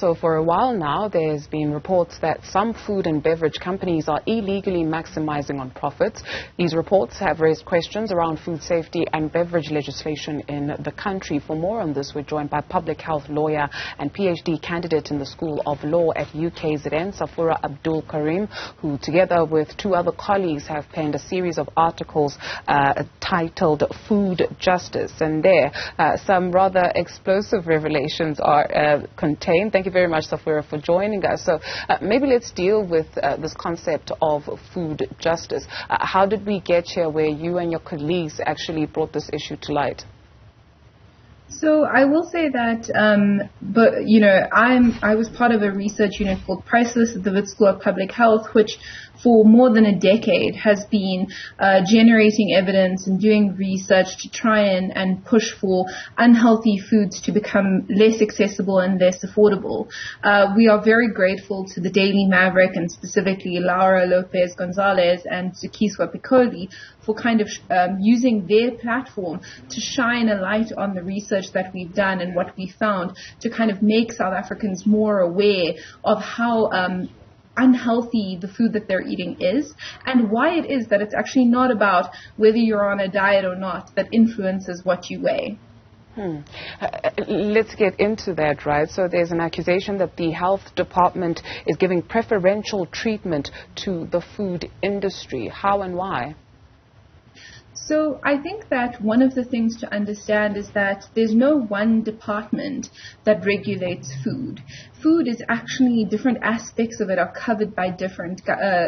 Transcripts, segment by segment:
so for a while now, there's been reports that some food and beverage companies are illegally maximizing on profits. These reports have raised questions around food safety and beverage legislation in the country. For more on this, we're joined by public health lawyer and PhD candidate in the School of Law at UKZN, Safura Abdool Karim, who together with two other colleagues have penned a series of articles titled Food Justice. And there, some rather explosive revelations are contained. Thank you very much, Safura, for joining us. So maybe let's deal with this concept of food justice. How did we get here where you and your colleagues actually brought this issue to light? So I will say that, I was part of a research unit called Priceless at the Wits School of Public Health, which for more than a decade has been generating evidence and doing research to try and push for unhealthy foods to become less accessible and less affordable. We are very grateful to the Daily Maverick and specifically Laura Lopez Gonzalez and Zukiswa Piccoli for kind of using their platform to shine a light on the research that we've done and what we found to kind of make South Africans more aware of how unhealthy the food that they're eating is, and why it is that it's actually not about whether you're on a diet or not that influences what you weigh. Let's get into that, right? So there's an accusation that the health department is giving preferential treatment to the food industry. How and why? So I think that one of the things to understand is that there's no one department that regulates food. Food is actually, different aspects of it are covered by different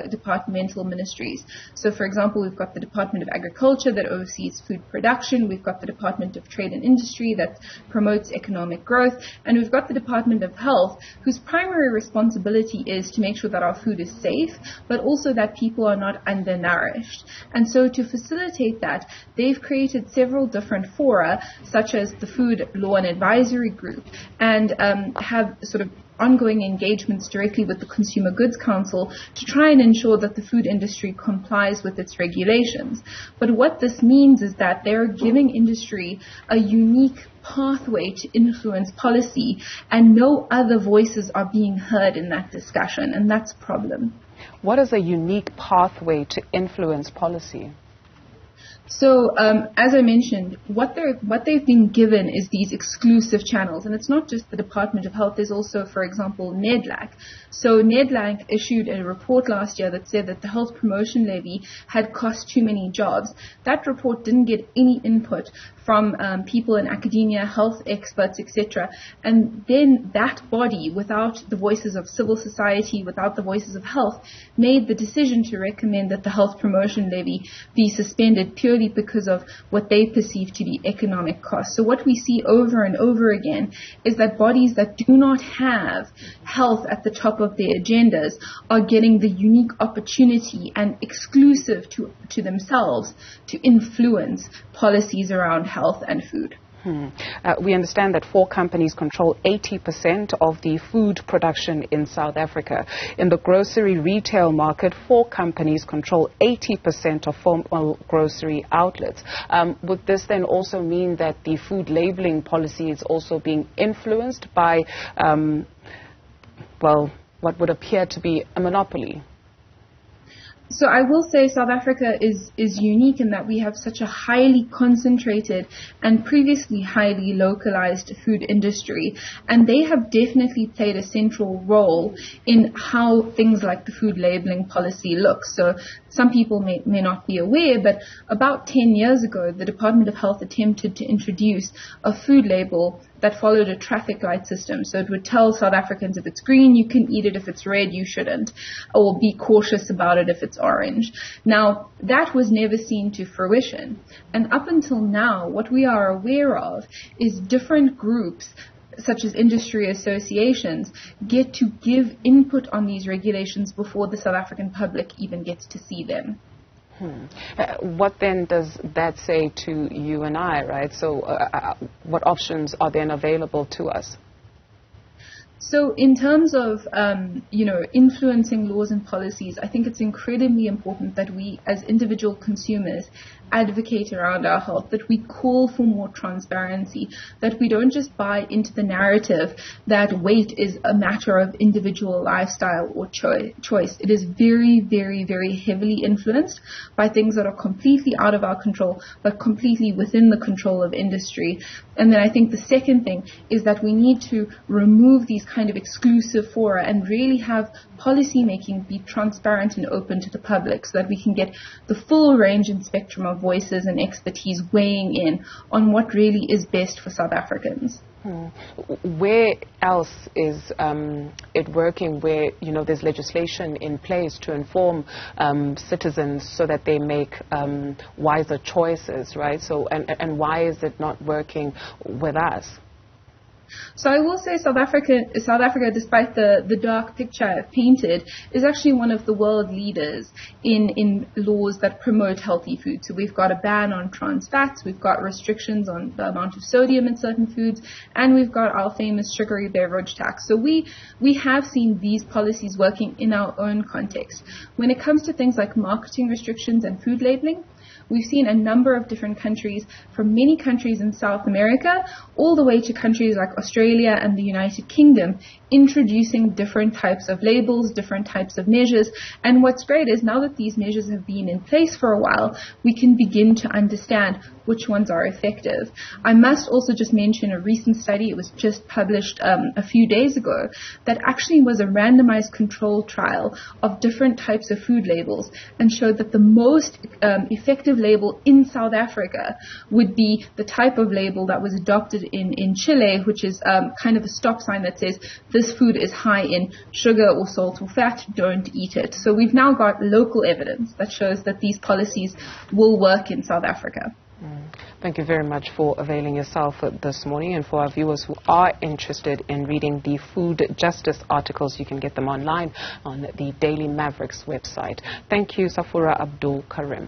departmental ministries. So for example, we've got the Department of Agriculture that oversees food production. We've got the Department of Trade and Industry that promotes economic growth. And we've got the Department of Health, whose primary responsibility is to make sure that our food is safe, but also that people are not undernourished. And so to facilitate that, they've created several different fora, such as the Food Law and Advisory Group, and have sort of ongoing engagements directly with the Consumer Goods Council to try and ensure that the food industry complies with its regulations. But what this means is that they're giving industry a unique pathway to influence policy, and no other voices are being heard in that discussion, and that's a problem. What is a unique pathway to influence policy? So, as I mentioned, what they've been given is these exclusive channels, and it's not just the Department of Health. There's also, for example, NEDLAC. So NEDLAC issued a report last year that said that the health promotion levy had cost too many jobs. That report didn't get any input from people in academia, health experts, etc. And then that body, without the voices of civil society, without the voices of health, made the decision to recommend that the health promotion levy be suspended purely because of what they perceive to be economic costs. So what we see over and over again is that bodies that do not have health at the top of their agendas are getting the unique opportunity and exclusive to themselves to influence policies around health and food. We understand that 4 companies control 80% of the food production in South Africa. In the grocery retail market, 4 companies control 80% of formal grocery outlets. Would this then also mean that the food labeling policy is also being influenced by, what would appear to be a monopoly? So I will say South Africa is unique in that we have such a highly concentrated and previously highly localized food industry, and they have definitely played a central role in how things like the food labeling policy looks. So some people may not be aware, but about 10 years ago, the Department of Health attempted to introduce a food label that followed a traffic light system. So it would tell South Africans if it's green, you can eat it. If it's red, you shouldn't. Or be cautious about it if it's orange. Now, that was never seen to fruition. And up until now, what we are aware of is different groups, such as industry associations, get to give input on these regulations before the South African public even gets to see them. What then does that say to you and I, right? So what options are then available to us? So in terms of, influencing laws and policies, I think it's incredibly important that we as individual consumers advocate around our health, that we call for more transparency, that we don't just buy into the narrative that weight is a matter of individual lifestyle or choice. It is very, very, very heavily influenced by things that are completely out of our control, but completely within the control of industry. And then I think the second thing is that we need to remove these kind of exclusive fora and really have policy making be transparent and open to the public, so that we can get the full range and spectrum of voices and expertise weighing in on what really is best for South Africans. Where else is it working where, there's legislation in place to inform citizens so that they make wiser choices, right? So, and why is it not working with us? So I will say South Africa, despite the dark picture I've painted, is actually one of the world leaders in laws that promote healthy food. So we've got a ban on trans fats, we've got restrictions on the amount of sodium in certain foods, and we've got our famous sugary beverage tax. So we have seen these policies working in our own context. When it comes to things like marketing restrictions and food labeling, we've seen a number of different countries, from many countries in South America all the way to countries like Australia and the United Kingdom, introducing different types of labels, different types of measures. And what's great is now that these measures have been in place for a while, we can begin to understand which ones are effective. I must also just mention a recent study, it was just published a few days ago, that actually was a randomized control trial of different types of food labels and showed that the most effective label in South Africa would be the type of label that was adopted in Chile, which is kind of a stop sign that says this food is high in sugar or salt or fat, don't eat it. So we've now got local evidence that shows that these policies will work in South Africa. Thank you very much for availing yourself this morning. And for our viewers who are interested in reading the food justice articles, you can get them online on the Daily Mavericks website. Thank you, Safura, Abdool, Karim.